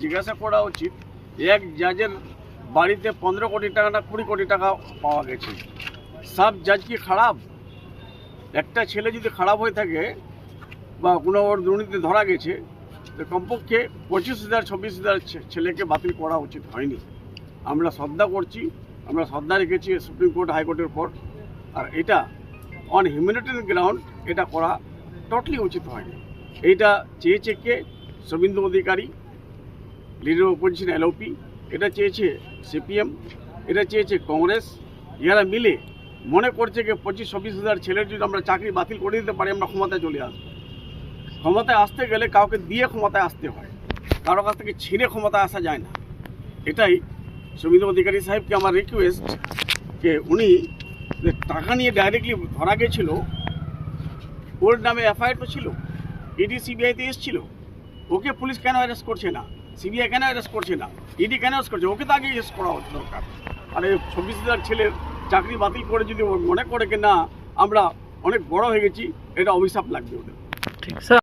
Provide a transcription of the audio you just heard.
জিজ্ঞাসা করা উচিত, এক জাজের বাড়িতে 15 কোটি টাকা না 20 কোটি টাকা পাওয়া গেছে। সব জাজ কি খারাপ? একটা ছেলে যদি খারাপ হয়ে থাকে বা কোনো ওর দুর্নীতি ধরা গেছে, তো কমপক্ষে 25,000 26,000 ছেলেকে বাতিল করা উচিত হয়নি। আমরা শ্রদ্ধা করছি, আমরা শ্রদ্ধা রেখেছি সুপ্রিম কোর্ট হাইকোর্টের পর, আর এটা অন হিউম্যানিটেরিয়ান গ্রাউন্ড এটা করা টোটালি উচিত হয়নি। এইটা চেয়েছে কে? Suvendu Adhikari, leader opposition LOP, এটা চেয়েছে সিপিএম, এটা চেয়েছে কংগ্রেস। এরা মিলে মনে করছে যে 25-26,000 ছেলের যদি আমরা চাকরি বাতিল করে দিতে পারি, আমরা ক্ষমতায় চলে আসবো। ক্ষমতায় আসতে গেলে কাউকে দিয়ে ক্ষমতায় আসতে হয়, কারো কাছ থেকে ছিঁড়ে ক্ষমতায় আসা যায় না। এটাই শুভেন্দু অধিকারী সাহেবকে আমার রিকোয়েস্ট, যে উনি যে টাকা নিয়ে ডাইরেক্টলি ধরা গেছিল, ওর নামে এফআইআর তো ছিল, ইডি সিবিআইতে এসেছিল, ওকে পুলিশ কেন অ্যারেস্ট করছে না? সিবিআই কেন অ্যারেস্ট করছে না? ইডি কেন অ্যারেস্ট করছে? ওকে তো আগে অ্যারেস্ট করা দরকার। আর এই 26,000 ছেলের চাকরি বাতিল করে যদি মনে করে কি না আমরা অনেক বড় হয়ে গেছি, এটা অভিশাপ লাগবে ওদের। ঠিক স্যার।